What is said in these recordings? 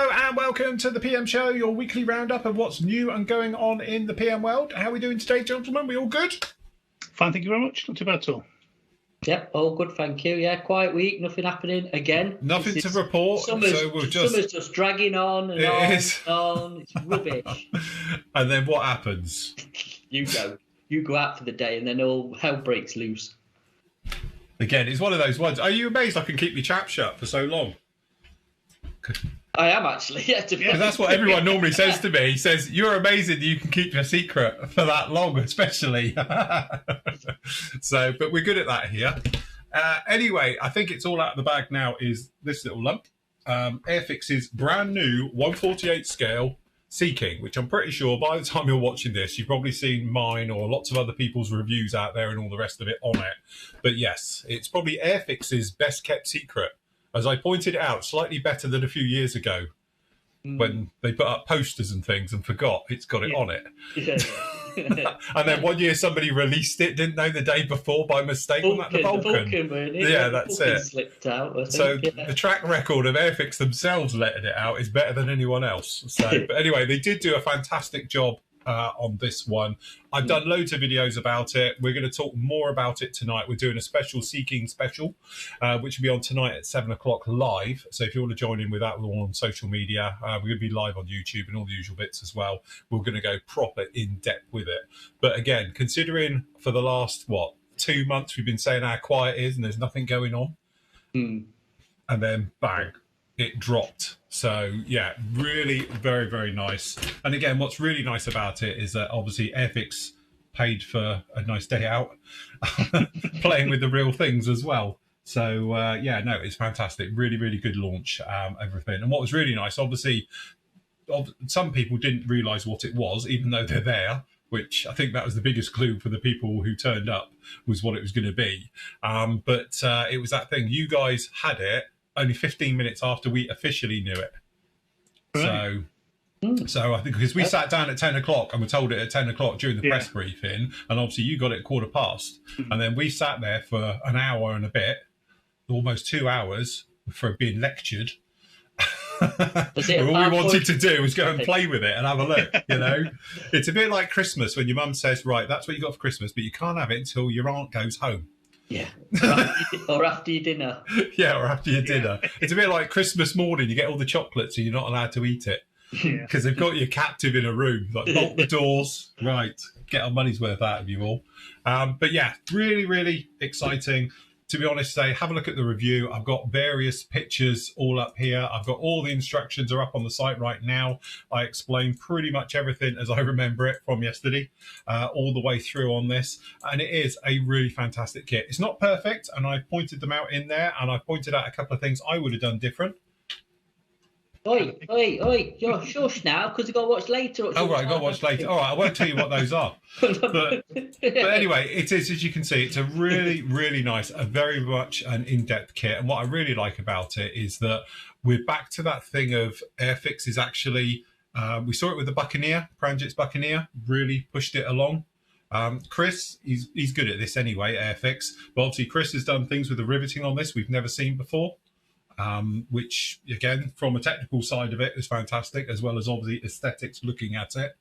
Hello and welcome to the PM Show, your weekly roundup of what's new and going on in the PM world. How are we doing today, gentlemen? We all good? Fine, thank you very much. Not too bad at all. Yep, all good, thank you. Yeah, quiet week, nothing happening again. Nothing to report. Summer's Summer's just dragging on and on. It's rubbish. And then what happens? You go out for the day and then all hell breaks loose. Again, it's one of those ones. Are you amazed I can keep my trap shut for so long? I am actually, yeah. Because that's what everyone normally says to me. He says, you're amazing that you can keep your secret for that long, especially. But we're good at that here. Anyway, I think it's all out of the bag now is this little lump. Airfix's brand new 1/48 scale Sea King, which I'm pretty sure by the time you're watching this, you've probably seen mine or lots of other people's reviews out there and all the rest of it on it. But yes, it's probably Airfix's best kept secret. As I pointed out, slightly better than a few years ago when they put up posters and things and forgot it's got it on it. And then one year somebody released it, didn't they, the day before by mistake? The Vulcan, yeah, that's Vulcan it. Slipped out, I think, so the track record of Airfix themselves letting it out is better than anyone else. So, but anyway, they did do a fantastic job on this one. I've done loads of videos about it. We're going to talk more about it tonight. We're doing a special Sea King special, which will be on tonight at 7 o'clock live. So if you want to join in with that, we're all on social media. We're going to be live on YouTube and all the usual bits as well. We're going to go proper in depth with it. But again, considering for the last, 2 months, we've been saying how quiet it is and there's nothing going on. And then bang, it dropped. So yeah, really very, very nice. And again, what's really nice about it is that obviously Airfix paid for a nice day out playing with the real things as well. So yeah, no, it's fantastic. Really, really good launch, everything. And what was really nice, obviously, some people didn't realise what it was, even though they're there, which I think that was the biggest clue for the people who turned up, was what it was going to be. But it was that thing. You guys had it only 15 minutes after we officially knew it. Right. So I think because we sat down at 10 o'clock and were told it at 10 o'clock during the press briefing, and obviously you got it at 15:15, and then we sat there for an hour and a bit, almost 2 hours, for being lectured. All we wanted to do was go and play with it and have a look, you know. It's a bit like Christmas when your mum says, right, that's what you got for Christmas, but you can't have it until your aunt goes home. Yeah, or after your dinner. Yeah, or after your dinner. It's a bit like Christmas morning. You get all the chocolates and you're not allowed to eat it because they've got you captive in a room. Like, bolt the doors. Right, get our money's worth out of you all. But yeah, really, really exciting. To be honest, say, have a look at the review. I've got various pictures all up here. I've got all the instructions are up on the site right now. I explain pretty much everything as I remember it from yesterday, all the way through on this. And it is a really fantastic kit. It's not perfect, and I pointed them out in there, and I pointed out a couple of things I would have done different. Oi, you're shush now because you got to watch later. Oh, right, got to watch later. All right, I won't tell you what those are. But anyway, it is, as you can see, it's a really, really nice, a very much an in-depth kit. And what I really like about it is that we're back to that thing of Airfix is actually, we saw it with the Buccaneer, Pranjit's Buccaneer, really pushed it along. Chris, he's good at this anyway, Airfix. But obviously Chris has done things with the riveting on this we've never seen before. Which again, from a technical side of it, is fantastic, as well as obviously aesthetics looking at it.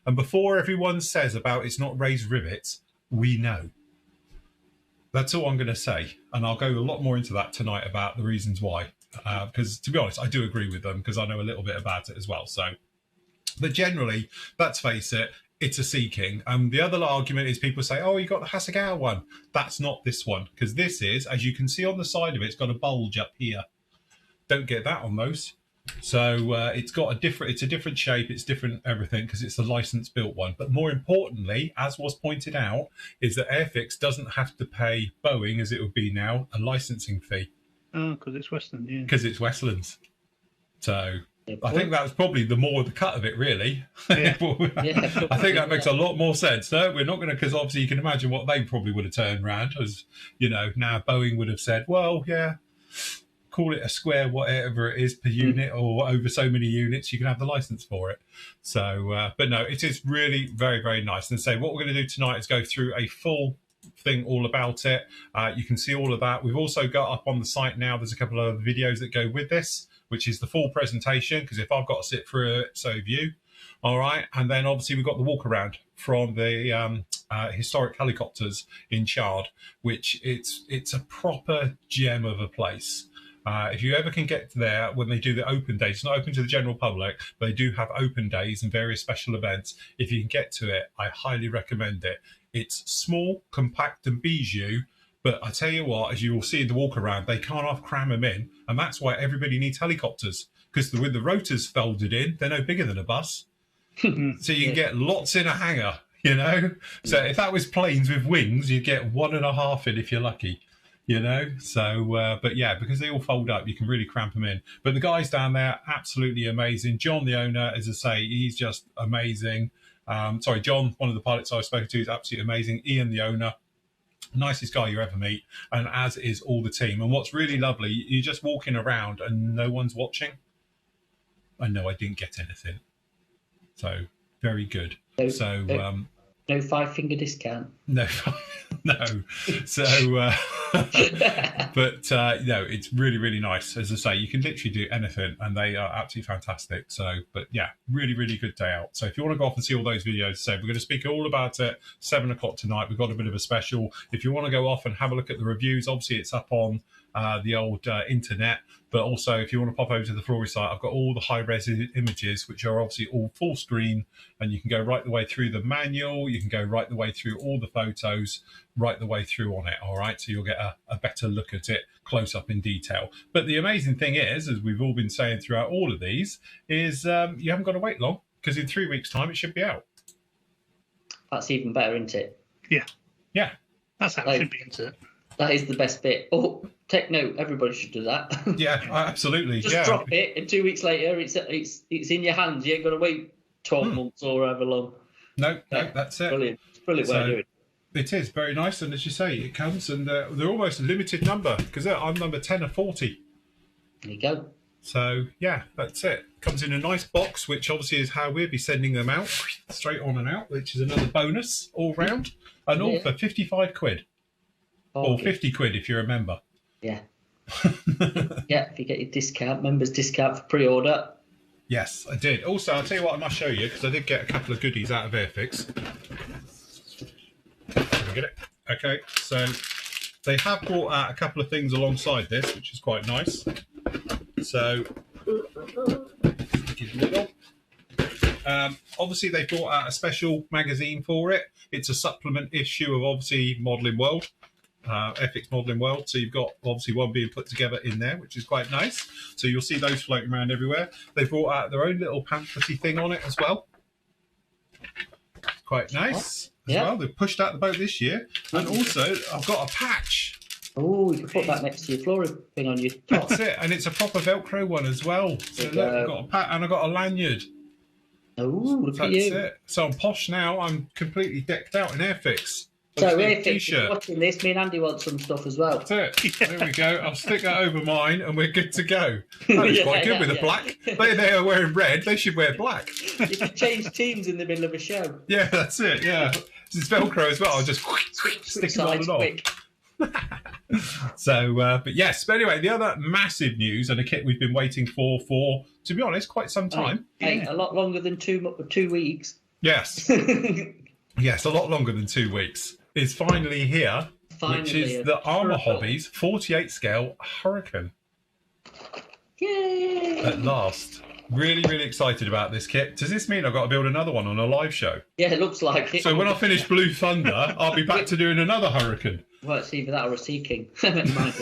And before everyone says about it's not raised rivets, we know. That's all I'm going to say, and I'll go a lot more into that tonight about the reasons why. Because to be honest, I do agree with them because I know a little bit about it as well. So, but generally, let's face it, it's a Sea King. The other argument is people say, oh, you got the Hasegawa one. That's not this one, because this is, as you can see on the side of it, it's got a bulge up here. Don't get that on those. So it's got a different shape, it's different everything because it's a license built one. But more importantly, as was pointed out, is that Airfix doesn't have to pay Boeing, as it would be now, a licensing fee. Oh, because it's Westland, yeah. Because it's Westlands. So I think that was probably the cut of it, really. Yeah. I think that makes a lot more sense. No, we're not going to, because obviously you can imagine what they probably would have turned around as, you know, now Boeing would have said, well, yeah, call it a square, whatever it is per unit or over so many units, you can have the license for it. So, but no, it is really very, very nice. And so what we're going to do tonight is go through a full thing all about it. You can see all of that. We've also got up on the site now, there's a couple of videos that go with this. which is the full presentation, because if I've got to sit through it, so have you. All right. And then obviously we've got the walk around from the historic helicopters in Chard, which it's a proper gem of a place. If you ever can get there when they do the open days, it's not open to the general public, but they do have open days and various special events. If you can get to it, I highly recommend it. It's small, compact and bijou, but I tell you what, as you will see in the walk around, they can't half cram them in, and that's why everybody needs helicopters, because with the rotors folded in, they're no bigger than a bus. So you can get lots in a hangar, you know. So if that was planes with wings, you'd get 1.5 in if you're lucky. You know, so, but yeah, because they all fold up, you can really cramp them in. But the guys down there, absolutely amazing. John, the owner, as I say, he's just amazing. Sorry, John, one of the pilots I've spoken to, is absolutely amazing. Ian, the owner, nicest guy you ever meet, and as is all the team. And what's really lovely, you're just walking around and no one's watching. I know I didn't get anything. So, very good. So, no 5-finger discount. No, no. So, but no, it's really, really nice. As I say, you can literally do anything, and they are absolutely fantastic. So, but yeah, really, really good day out. So, if you want to go off and see all those videos, so we're going to speak all about it 7 o'clock tonight. We've got a bit of a special. If you want to go off and have a look at the reviews, obviously it's up on the old internet. But also, if you want to pop over to the Flory site, I've got all the high-res images, which are obviously all full screen, and you can go right the way through the manual. You can go right the way through all the photos, right the way through on it. All right, so you'll get a better look at it close up in detail. But the amazing thing is, as we've all been saying throughout all of these, is you haven't got to wait long, because in 3 weeks' time it should be out. That's even better, isn't it? Yeah. Yeah. That's how it should be, isn't it? That is the best bit. Oh, take note. Everybody should do that. Yeah, absolutely. Just drop it, and 2 weeks later, it's in your hands. You ain't got to wait 12 months or however long. No, that's it. Brilliant. It's a brilliant way of doing it. It is very nice, and as you say, it comes, and they're almost a limited number, because I'm number 10 of 40. There you go. So yeah, that's it. Comes in a nice box, which obviously is how we'll be sending them out, straight on and out, which is another bonus all round, and all for 55 quid. Or 50 quid if you're a member. Yeah. Yeah, if you get your discount, members discount for pre-order. Yes, I did. Also, I'll tell you what I must show you, because I did get a couple of goodies out of Airfix. Can we get it? Okay, so they have brought out a couple of things alongside this, which is quite nice. So, obviously they brought out a special magazine for it. It's a supplement issue of obviously Modelling World. Airfix Modelling World, so you've got obviously one being put together in there, which is quite nice. So you'll see those floating around everywhere. They brought out their own little pamphlet thing on it as well. Quite nice as well. They've pushed out the boat this year, and also I've got a patch. Oh, you can put that next to your flooring thing on your top. That's it, and it's a proper Velcro one as well. So look, I've got a pat, and I've got a lanyard. Oh, look at you. That's it. So I'm posh now. I'm completely decked out in Airfix. So Airfix, if you're watching this, me and Andy want some stuff as well. That's it. There we go. I'll stick that over mine and we're good to go. That is quite good with the black. They are wearing red. They should wear black. You can change teams in the middle of a show. Yeah, that's it. Yeah. It's Velcro as well. I'll just stick it on and off. So, but yes. But anyway, the other massive news and a kit we've been waiting for, to be honest, quite some time. Hey, a lot longer than 2 weeks. Yes. Yes, a lot longer than 2 weeks. Is finally here, which is the Armour Hobbies 48 scale Hurricane. Yay! At last. Really, really excited about this kit. Does this mean I've got to build another one on a live show? Yeah, it looks like it. So when I finish Blue Thunder, I'll be back to doing another Hurricane. Well, it's either that or a Sea King. Yeah, it might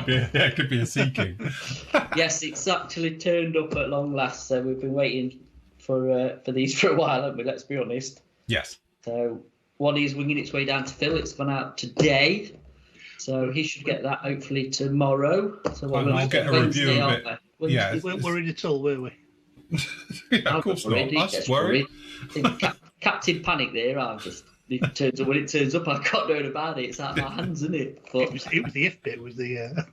be. Yeah, it could be a Sea King. Yes, it's actually turned up at long last. So we've been waiting for these for a while, haven't we? Let's be honest. Yes. So one is winging its way down to Phil. It's gone out today, so he should get that hopefully tomorrow. So I'll get a review of it. Yeah, we weren't worried at all, were we? Yeah, of course not. Us worried. Captain Panic there. It turns up when it turns up. I can't do it about it. It's out of my hands, isn't it? But, it was the if bit. Was the.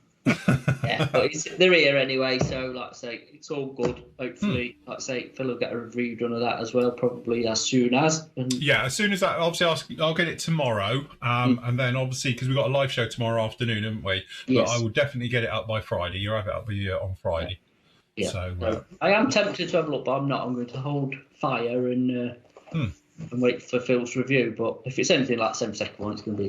Yeah, but they're here anyway, so like I say, it's all good. Hopefully, like I say, Phil will get a review done of that as well, probably as soon as. Yeah, as soon as that, obviously, I'll get it tomorrow, and then obviously, because we've got a live show tomorrow afternoon, haven't we? Yes. But I will definitely get it up by Friday. You'll have it up on Friday. Yeah. So I am tempted to have a look, but I'm not. I'm going to hold fire and wait for Phil's review. But if it's anything like the 7-second one, it's going to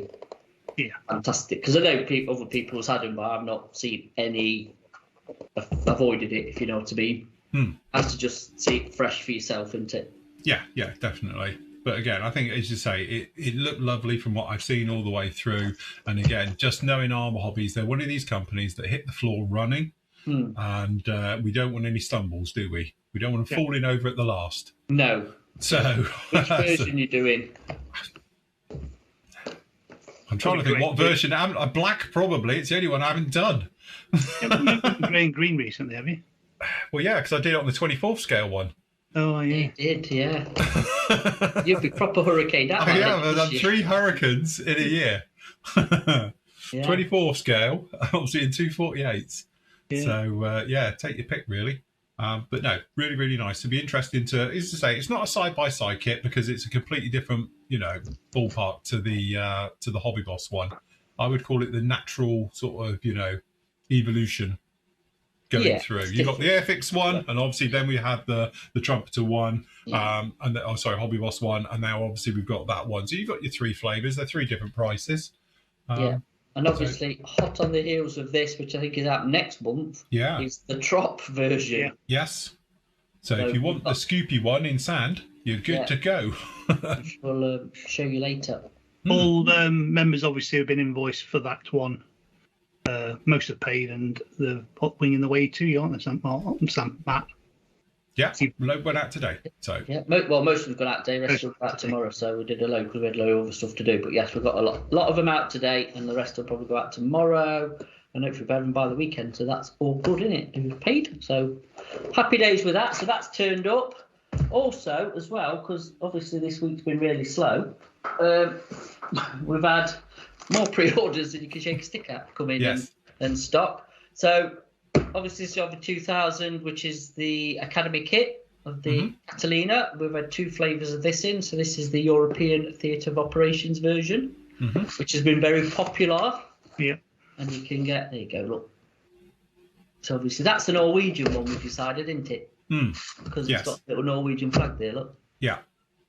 be fantastic. Because I know other people have had them, but I've not seen any. Avoided it, if you know what I mean. Has to just see it fresh for yourself, isn't it? Yeah, definitely. But again, I think, as you say, it looked lovely from what I've seen all the way through. And again, just knowing Armour Hobbies, they're one of these companies that hit the floor running. And we don't want any stumbles, do we? We don't want them falling over at the last. No. So, which version are you doing? I'm trying to think what version. A black, probably. It's the only one I haven't done. You've done grey and green recently, have you? Well, yeah, because I did it on the 24th scale one. Oh, yeah. You did, yeah. You'll be proper hurricane. I've done 3 hurricanes in a year. 24th scale, obviously in 248s. Yeah. So, take your pick, really. But no, really, really nice. It'd be interesting to say, it's not a side-by-side kit because it's a completely different, ballpark to the Hobby Boss one. I would call it the natural sort of, evolution going through. You've got the Airfix one, and obviously then we had the Trumpeter one, Hobby Boss one, and now obviously we've got that one. So you've got your 3 flavours. They're 3 different prices. And obviously, hot on the heels of this, which I think is out next month, is the Trop version. Yeah. Yes. So if you want the Scoopy one in sand, you're good to go. Which we'll show you later. All members obviously have been invoiced for that one. Most have paid, and the hot wing in the way too, aren't they, Sam Matt? Yeah, load went out today. So most of them got out today, rest will go out tomorrow. So we did a load because we had a load of other stuff to do. But yes, we've got a lot of them out today, and the rest will probably go out tomorrow, and hopefully we'll have them by the weekend. So that's all good, isn't it? And we've paid. So happy days with that. So that's turned up. Also, as well, because obviously this week's been really slow, we've had more pre-orders than you can shake a stick at come in and stock. So obviously it's over 2000, which is the Academy kit of the Catalina. We've had 2 flavours of this in. So this is the European Theatre of Operations version, which has been very popular. Yeah. And you can get, there you go, look. So obviously that's the Norwegian one we've decided, isn't it? Because it's got the little Norwegian flag there, look. Yeah.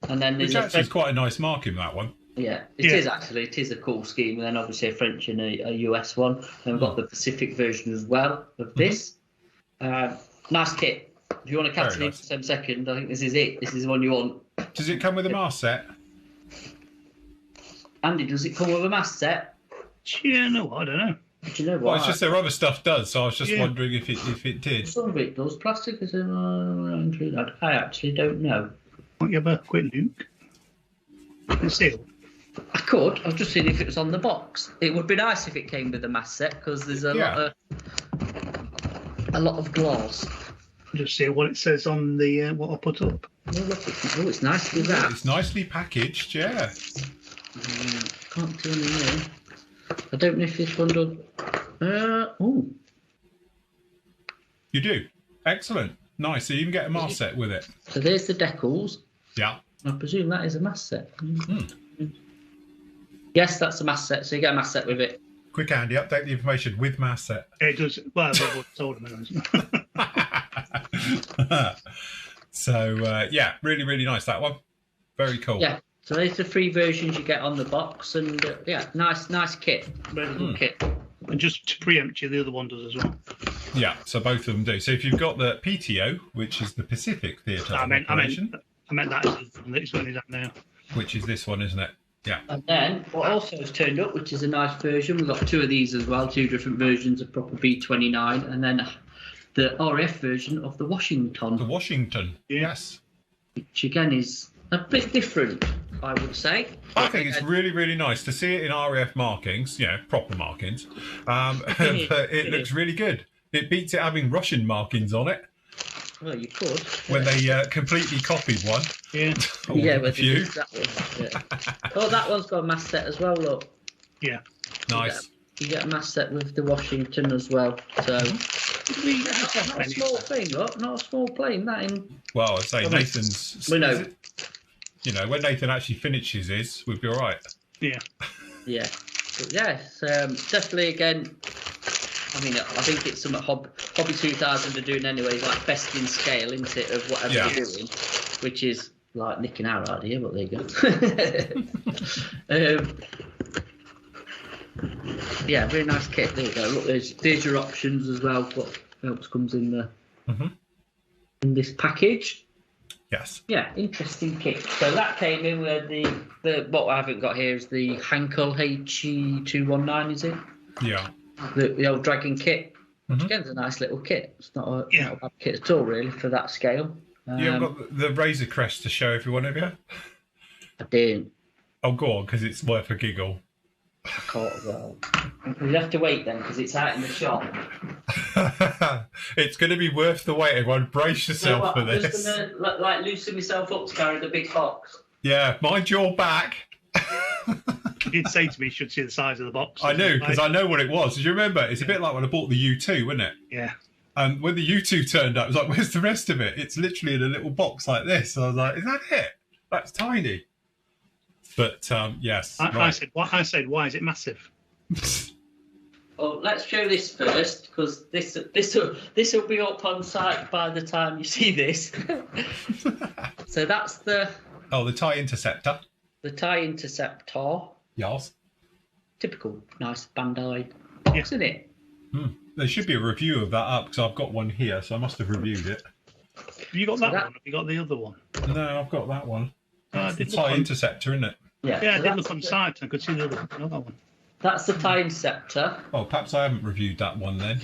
And then there's actually quite a nice marking, that one. Yeah, it is actually. It is a cool scheme. And then obviously a French and a US one. And we've got the Pacific version as well of this. Nice kit. If you want to catch it in for 7 seconds, I think this is it. This is the one you want. Does it come with a mast set? Andy, does it come with a mast set? Yeah, no, I don't know. Do you know what? Well, it's just their other stuff does, so I was just wondering if it did. Some of it does. Plastic is I actually don't know. Won't you have a quick look? It's sealed. I could. I've just seen if it was on the box. It would be nice if it came with a mast set because there's a lot of glass. Just see what it says on the what I put up. Oh, look, it's nicely wrapped. It's nicely packaged, yeah. Can't do any more. I don't know if this one does. You do. Excellent. Nice. So you even get a mast set with it. So there's the decals. Yeah. I presume that is a mast set. Yes, that's a mast set. So you get a mast set with it. Quick, Andy, update the information with mast set. It does. Well, I've told them. So, really, really nice, that one. Very cool. Yeah. So there's the 3 versions you get on the box, and nice kit, really good kit. And just to preempt you, the other one does as well. Yeah, so both of them do. So if you've got the PTO, which is the Pacific Theatre Operation, I meant that is the one that's only that now. Which is this one, isn't it? Yeah. And then what also has turned up, which is a nice version, we've got 2 of these as well, 2 different versions of proper B29, and then the RF version of the Washington. The Washington, yes. Which again is a bit different, I would say. I think it's really, really nice to see it in RAF markings, proper markings. But it looks really good. It beats it having Russian markings on it. Well, you could. When they completely copied one. Yeah. A few. Oh, that one's got a mast set as well, look. Yeah. Nice. You get a mast set with the Washington as well. So, not a small thing, look. Not a small plane, that in... Well, I'd say Nathan's... We know. When Nathan actually finishes his, we'll be all right. Yeah. Yeah. But yes, definitely, again, I mean, I think it's some Hobby 2000 are doing anyway, like best in scale, isn't it, of whatever they're doing, which is like nicking our idea, but there you go. Yeah, very nice kit. There you go. Look, there's your options as well. What else comes in the in this package? Yes. Yeah, interesting kit. So that came in with the what I haven't got here is the Hankel HE219, is it? Yeah. The old Dragon kit. Which again is a nice little kit. It's not a bad kit at all, really, for that scale. You haven't got the Razor Crest to show everyone, have you? I didn't. Oh, go on, because it's worth a giggle. I can't. Well, we'll have to wait then, because it's out in the shop. It's going to be worth the wait. Everyone, brace yourself for this. I'm just going to like loosen myself up to carry the big box. Yeah, mind your back. You did say to me you should see the size of the box. I knew, because I know what it was. Do you remember? It's a bit like when I bought the U2, wasn't it? Yeah. And when the U2 turned up, I was like, where's the rest of it? It's literally in a little box like this. So I was like, is that it? That's tiny. But, yes. I said, why is it massive? Well, let's show this first, because this will be up on site by the time you see this. So that's the TIE Interceptor. The TIE Interceptor. Yes. Typical nice Bandai, isn't it? There should be a review of that up, because I've got one here, so I must have reviewed it. Have you got that one? Have you got the other one? No, I've got that one. It's the TIE Interceptor, isn't it? Yeah, I did look on site and I could see the other one. That's the TIE Interceptor. Oh, perhaps I haven't reviewed that one then.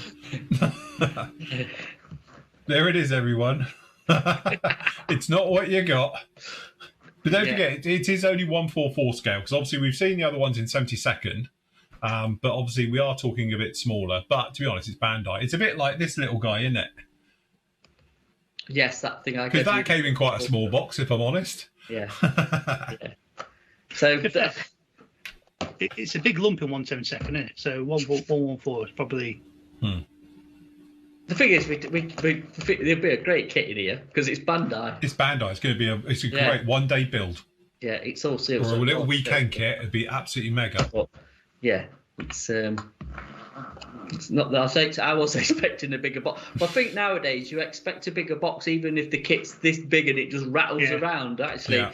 There it is, everyone. It's not what you got. But don't forget, it is only 1/44 scale, because obviously we've seen the other ones in 72nd, but obviously we are talking a bit smaller. But to be honest, it's Bandai. It's a bit like this little guy, isn't it? Yes, that thing I because that came in quite a small box, if I'm honest. Yeah. So it's a big lump in 1/72, isn't it? So 114 is probably. The thing is, there'll be a great kit in here because it's Bandai. It's Bandai. It's going to be a great one-day build. Yeah, it's all sealed. Or a little weekend kit. It'd be absolutely mega. But, yeah, it's not that I was expecting a bigger box. But I think nowadays you expect a bigger box even if the kit's this big and it just rattles around. Actually,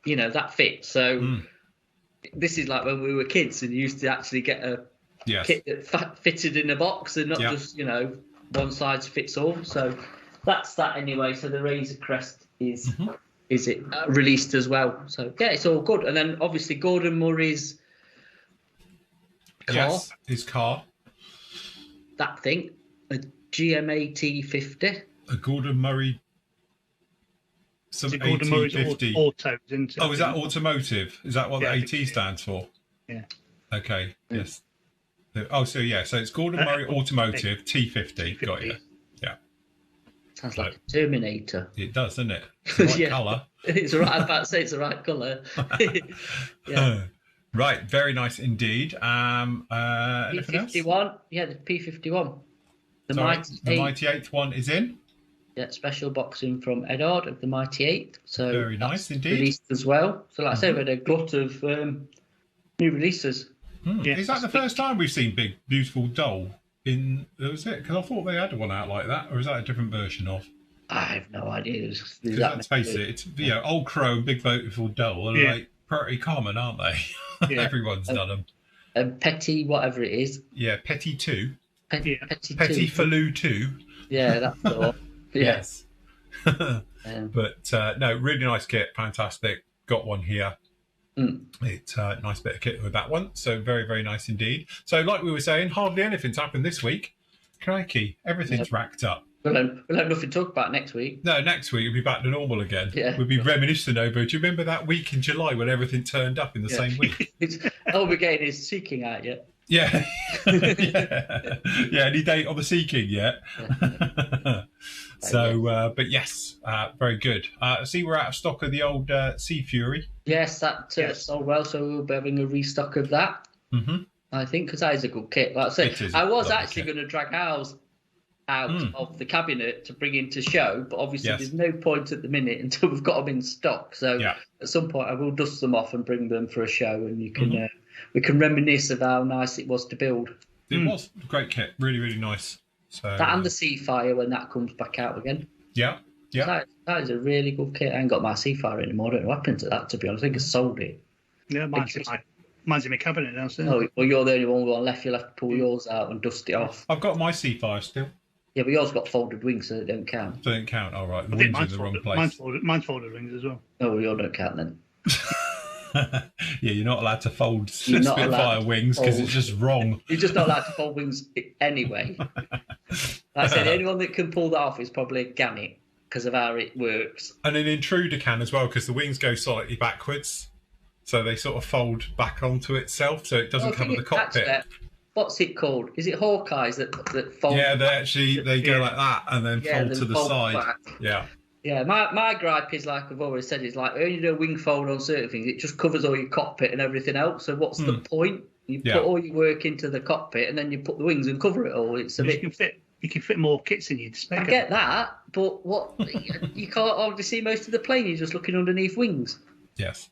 you know, that fits. So this is like when we were kids and you used to actually get a kit that fitted in a box and not just, you know, one size fits all. So that's that anyway. So the Razor Crest is it released as well. So yeah, it's all good. And then obviously Gordon Murray's car. Yes, his car. That thing, a GMA T50. A Gordon Murray. Gordon Murray's auto, isn't it? Oh, is that automotive? Is that what the AT so. stands for? Yeah. Okay. Yes. Oh, so it's Gordon Murray Automotive T50. Got you. Yeah. Sounds like a Terminator. It does, doesn't it? It's the right colour. It's right. I'm about to say it's the right colour. Yeah. Right. Very nice indeed. P51. Yeah, the P51. The Mighty 8th one is in. Yeah, special boxing from Edard of the Mighty 8th. So very nice indeed. Released as well. So like I said, we had a glut of new releases. Is that the first time we've seen Big Beautiful Doll in? Was it? Because I thought they had one out like that, or is that a different version of? I have no idea. Because let's face it, it's Old Crow and Big Beautiful Doll are like pretty common, aren't they? Yeah. Everyone's done them. And Petty, whatever it is. Yeah, Petty 2. Petty Faloo 2. Yeah, that's the one. Yes. But no, really nice kit, fantastic. Got one here. It's a nice bit of kit with that one. So very, very nice indeed. So like we were saying, hardly anything's happened this week. Crikey, everything's racked up. We'll have nothing to talk about next week. No, next week we'll be back to normal again. Yeah. We'll be reminiscing over. Do you remember that week in July when everything turned up in the same week? All we're getting is Sea King out yet. Yeah. Yeah, any date on the Sea King yet? So, but yes, very good. I see we're out of stock of the old Sea Fury. Yes, that sold well, so we'll be having a restock of that. I think, because that is a good kit. Like I said, I was actually going to drag ours out of the cabinet to bring into show, but obviously there's no point at the minute until we've got them in stock. So at some point I will dust them off and bring them for a show, and you can we can reminisce of how nice it was to build. It was a great kit, really, really nice. So That and the Seafire when that comes back out again. yeah. That is a really good kit. I ain't got my Seafire anymore. I don't know what happened to that, to be honest. I think I sold it. Yeah, mine's in my cabinet downstairs. Oh, well, you're the only one left. You'll have to pull yours out and dust it off. I've got my Seafire still. Yeah, but yours got folded wings, so they don't count. They don't count. All right, the I think wings are in the wrong place. Mine's folded rings as well. Oh, well, yours don't count then. Yeah, you're not allowed to fold Spitfire wings because it's just wrong. You're just not allowed to fold wings anyway. Like I said, the only one that can pull that off is probably Gannet because of how it works. And an intruder can as well because the wings go slightly backwards, so they sort of fold back onto itself, so it doesn't cover the cockpit. What's it called? Is it Hawkeyes that fold? Yeah, they go like that and then fold to the side. Back. Yeah. Yeah, my gripe is, like I've always said, is like when you do a wing fold on certain things, it just covers all your cockpit and everything else. So what's the point? You put all your work into the cockpit and then you put the wings and cover it all. It's a bit. You can fit more kits in your spec. I get that, but what you can't hardly see most of the plane. You're just looking underneath wings. Yes.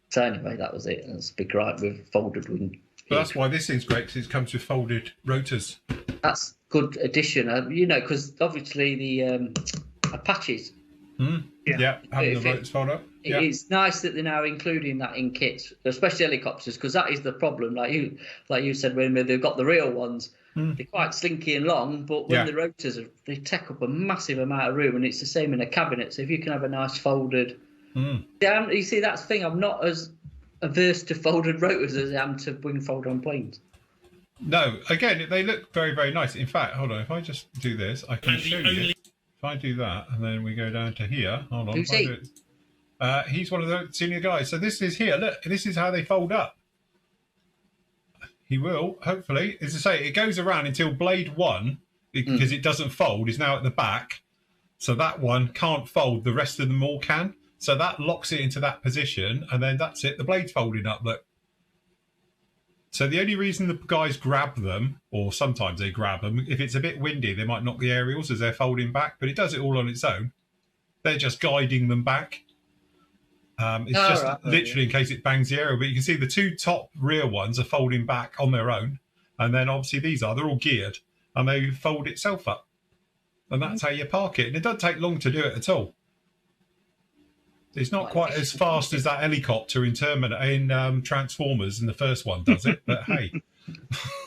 So anyway, that was it. That's a big gripe with folded wing. But that's why this thing's great, because it comes with folded rotors. That's good addition, because obviously the Apaches. Yeah, having the rotors fold up. Yeah. It's nice that they're now including that in kits, especially helicopters, because that is the problem. Like you said, when they've got the real ones, they're quite slinky and long, but when the rotors they take up a massive amount of room, and it's the same in a cabinet. So if you can have a nice folded, you see, that's the thing. I'm not as averse to folded rotors as I am to wing fold on planes. No, again, they look very, very nice. In fact, hold on, if I just do this, I can show you. If I do that, and then we go down to here, hold on. Who's he? He's one of the senior guys. So this is here. Look, this is how they fold up. He will, hopefully. As I say, it goes around until blade 1, because it doesn't fold, is now at the back. So that one can't fold. The rest of them all can. So that locks it into that position, and then that's it. The blade's folding up, look. So the only reason the guys grab them, or sometimes they grab them, if it's a bit windy, they might knock the aerials as they're folding back, but it does it all on its own. They're just guiding them back. It's literally in case it bangs the aerial, but you can see the two top rear ones are folding back on their own, and then obviously they're all geared, and they fold itself up. And that's how you park it. And it doesn't take long to do it at all. It's not quite as fast as that helicopter in Transformers, and the first one does it. But hey,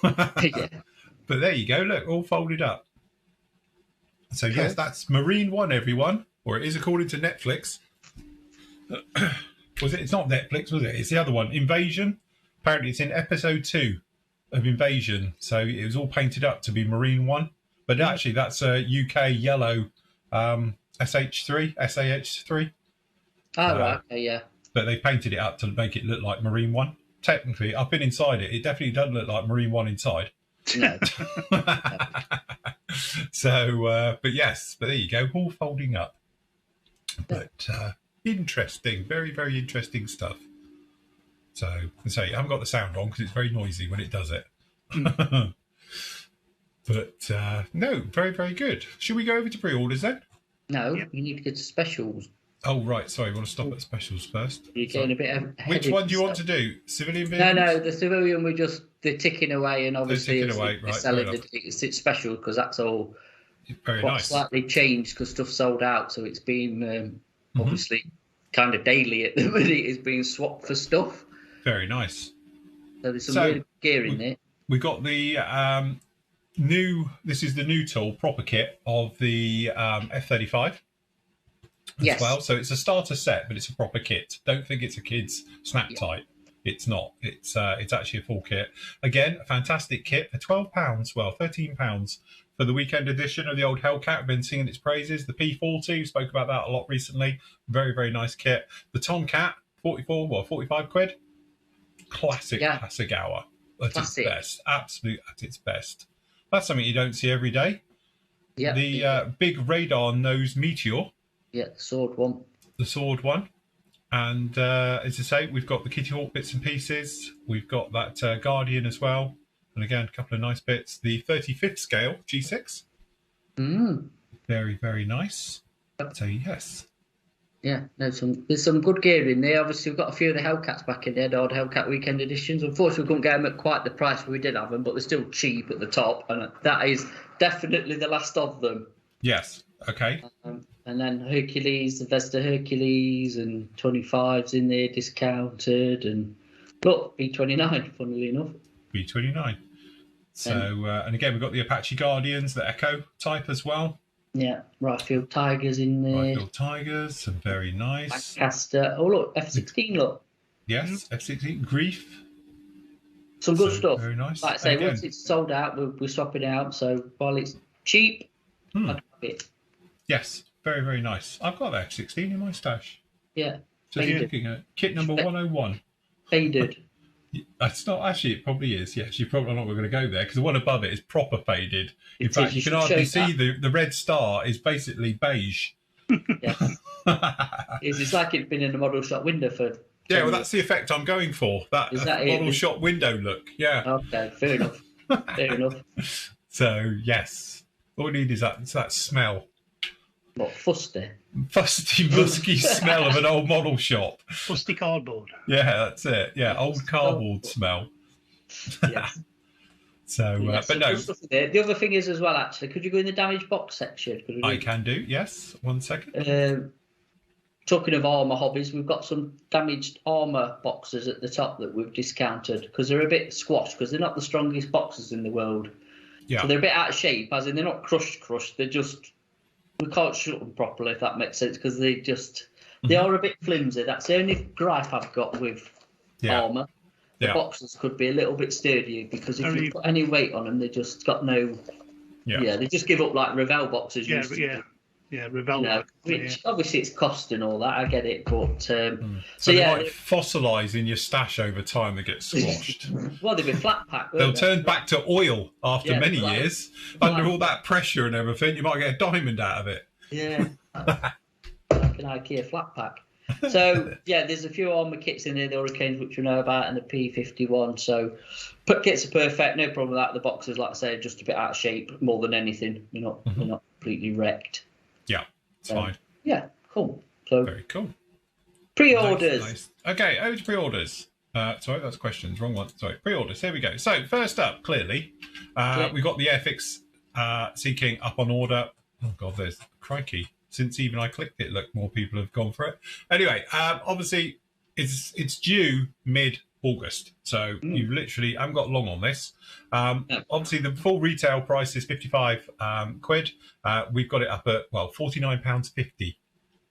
but there you go. Look, all folded up. So yes, that's Marine One, everyone, or it is according to Netflix. Was it? It's not Netflix, was it? It's the other one, Invasion. Apparently, it's in episode 2 of Invasion. So it was all painted up to be Marine One, but actually, that's a UK yellow SAH3. Oh, right, okay, yeah. But they painted it up to make it look like Marine One. Technically, I've been inside it. It definitely doesn't look like Marine One inside. No. So, but there you go, all folding up. But interesting, very, very interesting stuff. So, I haven't got the sound on because it's very noisy when it does it. But no, very, very good. Should we go over to pre-orders then? No, you need to go to specials. Oh, right. Sorry, I want to stop at specials first. You're getting a bit ahead. Which one do you want to do? Civilian vehicles? No, the civilian, they're ticking away, and obviously they're selling it's special because that's all very nice. Slightly changed because stuff sold out, so it's been obviously kind of daily at the minute is being swapped for stuff. Very nice. So there's some really gear in there. We got the this is the new tool, proper kit of the F-35. As well, so it's a starter set, but it's a proper kit. Don't think it's a kid's snap type. It's not. It's actually a full kit. Again, a fantastic kit for £12. Well, £13 for the weekend edition of the old Hellcat. I've been singing its praises. The P40, we spoke about that a lot recently. Very, very nice kit. The Tomcat, 45 quid. Classic hour. At its best. Absolute at its best. That's something you don't see every day. Yeah. The big radar nose Meteor. Yeah, the sword one. And as I say, we've got the Kitty Hawk bits and pieces. We've got that Guardian as well. And again, a couple of nice bits. The 35th scale G6. Very, very nice. So, yes. Yeah, there's some good gear in there. Obviously, we've got a few of the Hellcats back in there, the old Hellcat weekend editions. Unfortunately, we couldn't get them at quite the price we did have them, but they're still cheap at the top, and that is definitely the last of them. Yes. Okay. And then Hercules, the Vesta Hercules, and 25s in there discounted, and look, B29, funnily enough. B29. So, and again, we've got the Apache Guardians, the Echo type as well. Yeah, Right-field Tigers in there. Right-field Tigers, some very nice. Lancaster. Oh, look, F16, look. Yes, F16, Grief. Some good stuff. Very nice. Like I say, once it's sold out, we're swapping out. So while it's cheap, I'd have it. Yes, very, very nice. I've got the F16 in my stash. Yeah. Just looking at kit number 101. Faded. It's not actually. It probably is. Yes, you're probably not going to go there because the one above it is proper faded. In fact, you can hardly see the red star is basically beige. Yes. It's like it's been in a model shop window for. Yeah, well, that's the effect I'm going for. That model shop window look. Yeah. Okay, fair enough. Fair enough. So yes, all we need is that smell. What, fusty? Fusty, musky smell of an old model shop. Fusty cardboard. Yeah, that's it. Yeah, old cardboard smell. Yes. So, but no. The other thing is as well, actually, could you go in the damaged box section? I can do, yes. 1 second. Talking of armour hobbies, we've got some damaged armour boxes at the top that we've discounted because they're a bit squashed because they're not the strongest boxes in the world. Yeah. So they're a bit out of shape, as in they're not crushed. They're just, we can't shoot them properly, if that makes sense, because they are a bit flimsy. That's the only gripe I've got with armour. The boxes could be a little bit sturdier because if you put any weight on them, they just got no. Yeah, they just give up like Revell boxes. Revell. Which obviously it's cost and all that. I get it, but so they might fossilise in your stash over time. They get squashed. Well, they'll be flat pack. They'll turn back to oil after many years. Under all that pressure and everything, you might get a diamond out of it. Yeah, like an IKEA flat pack. So yeah, there's a few armour kits in there, the Hurricanes, which we know about, and the P51. So kits are perfect, no problem with that. The boxes, like I say, are just a bit out of shape more than anything. They're not completely wrecked. Yeah, it's fine. Yeah, cool. So very cool. Pre-orders. Nice. Okay, over to pre-orders. Sorry, that's questions. Wrong one. Sorry, pre-orders. Here we go. So first up, clearly, we got the Airfix Sea King up on order. Oh God, there's crikey. Since even I clicked it, look, more people have gone for it. Anyway, obviously, it's due mid-August, so you literally haven't got long on this. Obviously, the full retail price is 55 quid. We've got it up at, well, £49.50.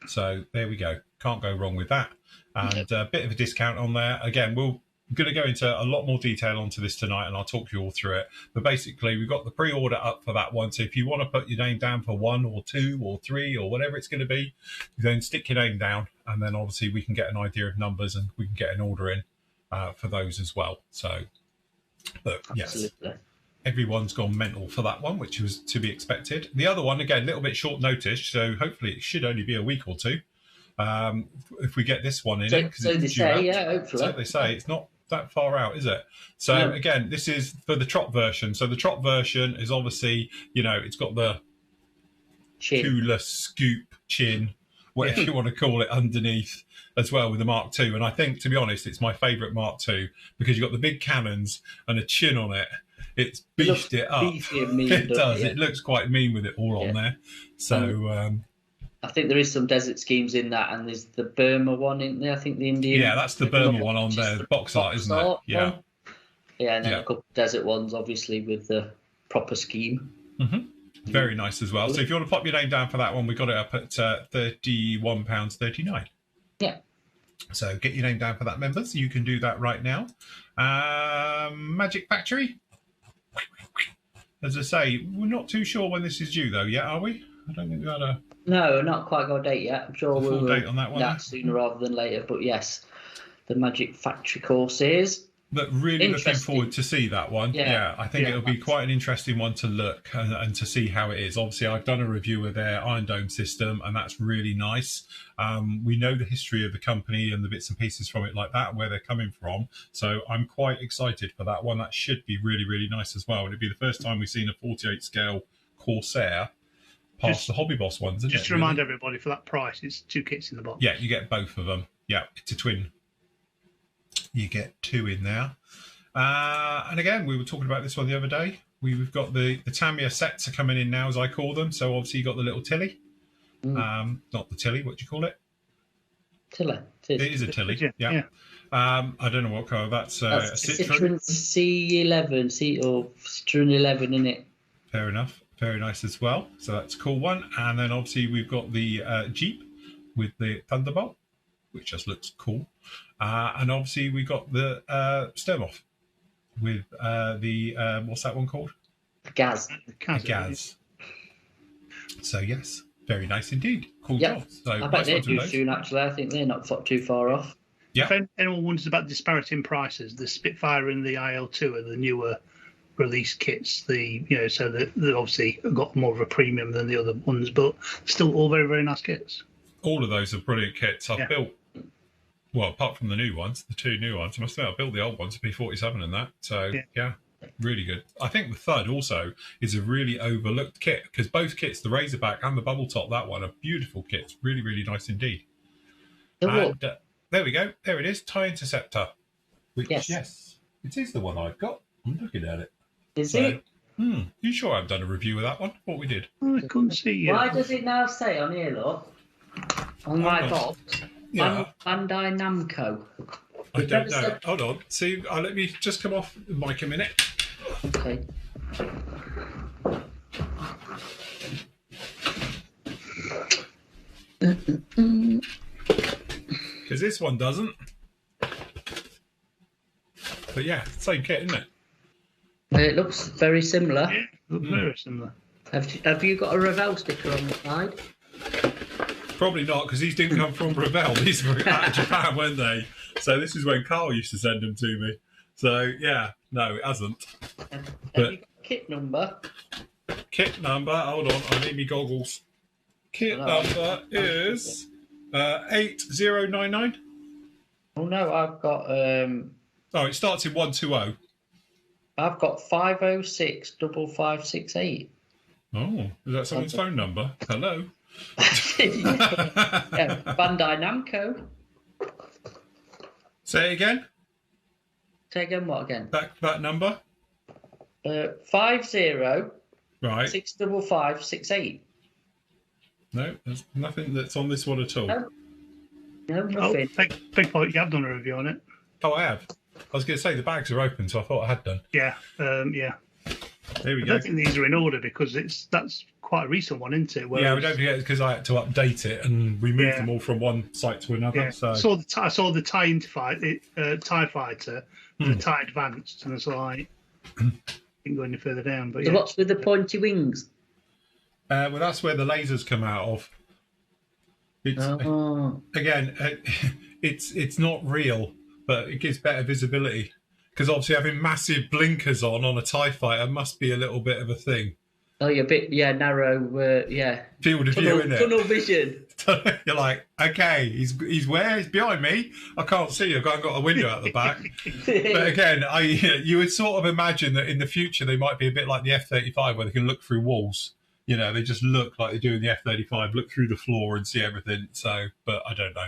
So there we go. Can't go wrong with that. And a bit of a discount on there. Again, we're going to go into a lot more detail onto this tonight, and I'll talk you all through it. But basically, we've got the pre-order up for that one. So if you want to put your name down for 1 or 2 or 3 or whatever it's going to be, then stick your name down, and then obviously we can get an idea of numbers and we can get an order in for those as well. So, but yes, everyone's gone mental for that one, which was to be expected. The other one, again, a little bit short notice, so hopefully it should only be a week or two if we get this one in. So they say, hopefully. So they say it's not that far out, is it? So again, this is for the Trot version. So the Trot version is obviously, it's got the cooler scoop chin, whatever you want to call it, underneath as well with the Mark II. And I think, to be honest, it's my favourite Mark II because you've got the big cannons and a chin on it. It's beefed it up. It does. It looks quite mean with it all on there. So I think there is some desert schemes in that, and there's the Burma one in there. I think the Indian. Yeah, that's the Burma one on there. The box art, isn't it? Yeah. Yeah, and then a couple of desert ones, obviously, with the proper scheme. Very nice as well. So if you want to pop your name down for that one, we got it up at £31.39. Yeah. So get your name down for that, members. You can do that right now. Magic Factory. As I say, we're not too sure when this is due, though, yet, are we? I don't think we had a... No, not quite got a date yet. I'm sure we'll date on that one. That sooner rather than later. But yes, the Magic Factory courses. But really looking forward to see that one. Yeah, I think it'll be quite an interesting one to look and to see how it is. Obviously, I've done a review of their Iron Dome system, and that's really nice. We know the history of the company and the bits and pieces from it like that, where they're coming from. So I'm quite excited for that one. That should be really, really nice as well. And it'd be the first time we've seen a 48 scale Corsair past the Hobby Boss ones, isn't it? Just to remind everybody, for that price, it's 2 kits in the box. Yeah, you get both of them. Yeah, it's a twin. You get 2 in there. And again, we were talking about this one the other day. We've got the Tamiya sets are coming in now, as I call them. So obviously you got the little Tilly. Not the Tilly, what do you call it? Tilly. It is a Tilly, yeah. I don't know what colour that's a Citroen C11, or Citroen 11, isn't it? Fair enough. Very nice as well. So that's a cool one. And then obviously we've got the Jeep with the Thunderbolt, which just looks cool. And obviously we got the Sturmoff with the what's that one called? Gaz. Gaz. So yes, very nice indeed. Cool job. So I bet they're due soon. Actually, I think they're not too far off. Yeah. If anyone wonders about disparity in prices, the Spitfire and the IL2 are the newer release kits. So they obviously got more of a premium than the other ones, but still all very, very nice kits. All of those are brilliant kits. I've built, well, apart from the new ones, the 2 new ones, I must admit, I built the old ones, the P47 and that. So yeah, really good. I think the Thud also is a really overlooked kit, because both kits, the Razorback and the Bubble Top, that one, are beautiful kits. Really, really nice indeed. And there we go. There it is. TIE Interceptor. Which, yes, it is the one I've got. I'm looking at it. Is it? You sure I've done a review of that one? What we did? I couldn't see you. Why does it now say on here, look? On my box, Bandai Namco. I don't know. Hold on. See, let me just come off the mic a minute. Okay. Because this one doesn't. But yeah, same kit, isn't it? It looks very similar. Yeah, looks very similar. Have you got a Revell sticker on the side? Probably not, because these didn't come from Revell. These were out of Japan, weren't they? So this is when Carl used to send them to me. So yeah, no, it hasn't. Have you got a kit number? Kit number, hold on, I need me goggles. Kit number is 8099. Oh no, I've got it starts in 120. I've got 5065568. Oh, is that someone's phone number? Hello. Bandai Namco. Say it again. Say again, what again? That number. 50 right 65568. No, there's nothing that's on this one at all. No, nothing. Big point. You have done a review on it. Oh, I have. I was going to say the bags are open, so I thought I had done. Yeah. There we I go. don't think these are in order because that's quite a recent one, isn't it? Yeah, we don't forget because I had to update it and we moved them all from one site to another. Yeah. So I saw the TIE Fighter, the TIE Advanced, and it's like didn't go any further down. But so what's with the pointy wings? well, that's where the lasers come out of. It's again, it's not real, but it gives better visibility. Because obviously having massive blinkers on a TIE fighter must be a little bit of a thing. Oh, you're a bit, narrow, Field of view, innit? Tunnel vision. You're like, okay, he's where? He's behind me. I can't see you. I've got a window at the back. But again, you would sort of imagine that in the future they might be a bit like the F-35 where they can look through walls. You know, they just look like they do in the F-35, look through the floor and see everything. So, but I don't know.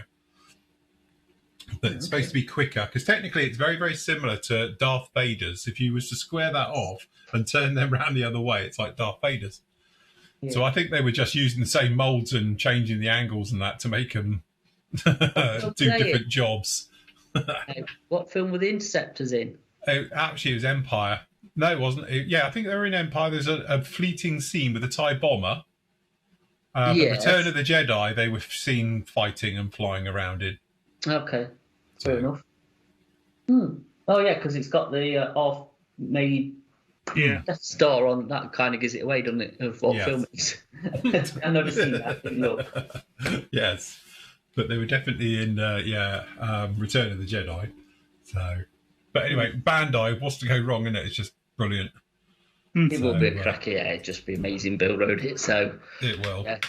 But it's supposed to be quicker because technically it's very, very similar to Darth Vader's. If you was to square that off and turn them around the other way, it's like Darth Vader's. Yeah. So I think they were just using the same molds and changing the angles and that to make them do different jobs. What film were the Interceptors in? Actually, it was Empire. No, it wasn't. I think they were in Empire. There's a fleeting scene with a TIE bomber. But Return of the Jedi, they were seen fighting and flying around in. Okay, fair enough. Oh yeah, because it's got the off-made Death Star on. That kind of gives it away, doesn't it? Of what film it is. I've never seen that. Look. Yes, but they were definitely in Return of the Jedi. So, but anyway, Bandai. What's to go wrong in it? It's just brilliant. It will be a cracker. Yeah, it'd just be amazing build road it. So it will. Yeah.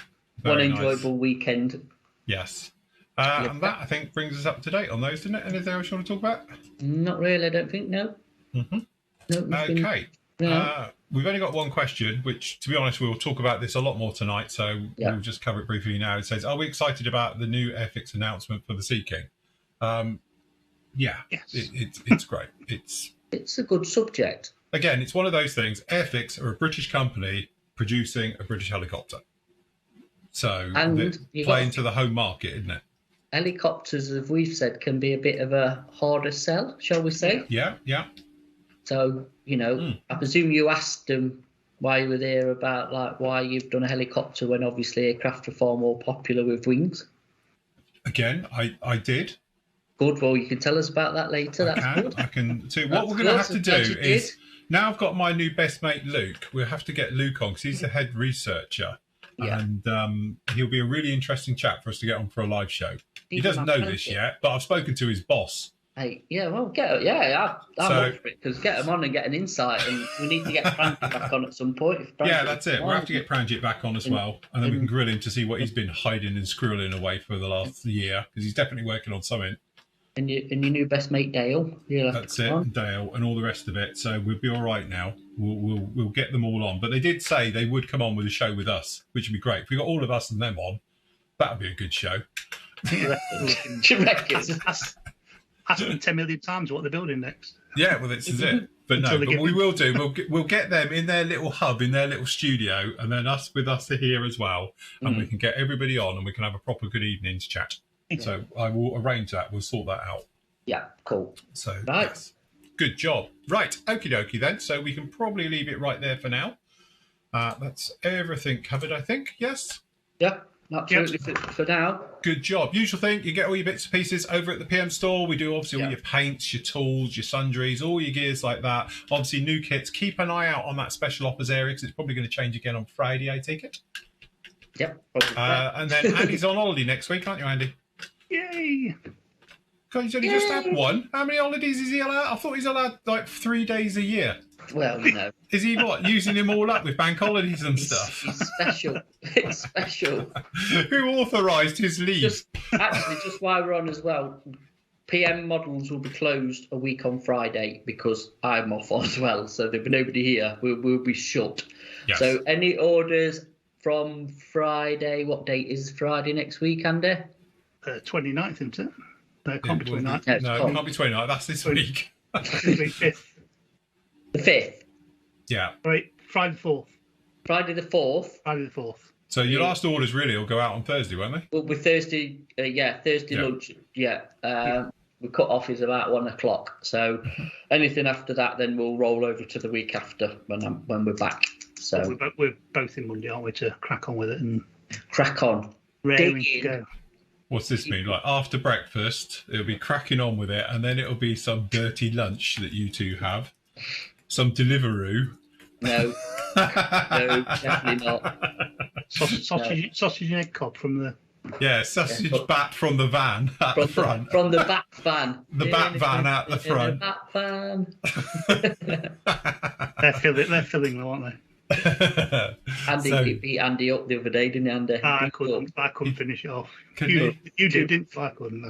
One enjoyable weekend. Yes. And that, I think, brings us up to date on those, didn't it? Anything else you want to talk about? Not really, I don't think, no. Mm-hmm. No, okay. No. we've only got one question, which, to be honest, we'll talk about this a lot more tonight, so we'll just cover it briefly now. It says, are we excited about the new Airfix announcement for the Sea King? Yeah, yes. It's great. It's a good subject. Again, it's one of those things. Airfix are a British company producing a British helicopter. So they're playing to the home market, isn't it? Helicopters, as we've said, can be a bit of a harder sell, shall we say? Yeah. So, I presume you asked them while you were there about like why you've done a helicopter when obviously aircraft are far more popular with wings. Again, I did. Good. Well, you can tell us about that later. I can too. What we're going to have to do is, now I've got my new best mate Luke. We'll have to get Luke on because he's the head researcher. Yeah. And he'll be a really interesting chat for us to get on for a live show. He doesn't know this yet, but I've spoken to his boss. Hey, I'm up for it, because get him on and get an insight, and we need to get Pranjit back on at some point. Yeah, that's it. We'll have to get Pranjit back on as well, and then we can grill him to see what he's been hiding and squirreling away for the last year, because he's definitely working on something. And your new best mate Dale. That's it, Dale, and all the rest of it. So we'll be all right now. We'll get them all on. But they did say they would come on with a show with us, which would be great. If we got all of us and them on, that would be a good show. Ask them 10 million times what they're building next. Yeah, well, this is it. But no, but we will do. We'll get them in their little hub, in their little studio, and then us here as well, and we can get everybody on, and we can have a proper good evening's chat. So I will arrange that. We'll sort that out. Yeah, cool. So yes. Good job. Right, okie dokie then. So we can probably leave it right there for now. That's everything covered, I think. Yes. Yeah. Absolutely for now. Good job. Usual thing, you get all your bits and pieces over at the PM store. We do obviously all your paints, your tools, your sundries, all your gears like that. Obviously new kits. Keep an eye out on that special offers area because it's probably going to change again on Friday, I take it. Yep. And then Andy's on holiday next week, aren't you, Andy? Yay. God, he's only just had one. How many holidays is he allowed? I thought he's allowed like 3 days a year. Well, Is he using them all up with bank holidays and stuff? He's special. It's special. Who authorised his leave? Just while we're on as well, PM models will be closed a week on Friday because I'm off as well. So there'll be nobody here. We'll be shut. Yes. So any orders from Friday? What date is Friday next week, Andy? 29th, isn't it? No, it can't be 29th. No, it can't be 29th. That's this week. 5th. The 5th. Yeah. Right, Friday the 4th. Friday the 4th. Friday the 4th. So your last orders really will go out on Thursday, won't they? Well, with Thursday, Thursday lunch. Yeah. We cut off is about 1 o'clock. So anything after that, then we'll roll over to the week after when we're back. So we're both in Monday, aren't we, to crack on with it and crack on. Raring to go. What's this mean? Like after breakfast, it'll be cracking on with it, and then it'll be some dirty lunch that you two have. Some Deliveroo. No, definitely not. Sausage and egg cob from the... Yeah, sausage bat from the van at the front. From the bat van. The bat van at the front. The bat van. They're filling them, aren't they? Andy beat Andy up the other day, didn't he, Andy? I couldn't finish it off. You did, didn't you? I couldn't.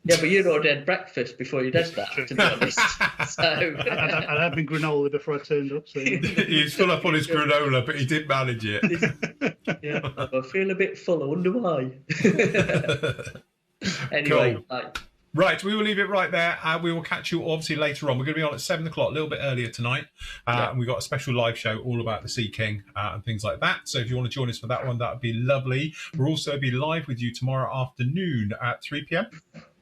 Yeah, but you'd already had breakfast before you did that, to be honest. So I had my granola before I turned up. So he was full up on his granola, but he didn't manage it. Yeah, I feel a bit full. I wonder why. Anyway, cool. Right, we will leave it right there. We will catch you obviously later on. We're going to be on at 7 o'clock, a little bit earlier tonight. And we've got a special live show all about the Sea King and things like that. So if you want to join us for that one, that would be lovely. We'll also be live with you tomorrow afternoon at 3 p.m.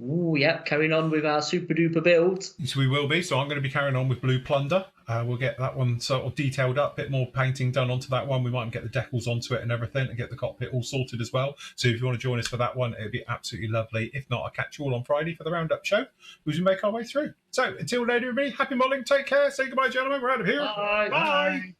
Oh, yeah, carrying on with our super duper builds. So we will be. So I'm going to be carrying on with Blue Plunder. We'll get that one sort of detailed up, a bit more painting done onto that one. We might get the decals onto it and everything and get the cockpit all sorted as well. So if you want to join us for that one, it'd be absolutely lovely. If not, I'll catch you all on Friday for the roundup show as we make our way through. So until later, everybody, happy modelling, take care, say goodbye, gentlemen. We're out of here. Bye. Bye.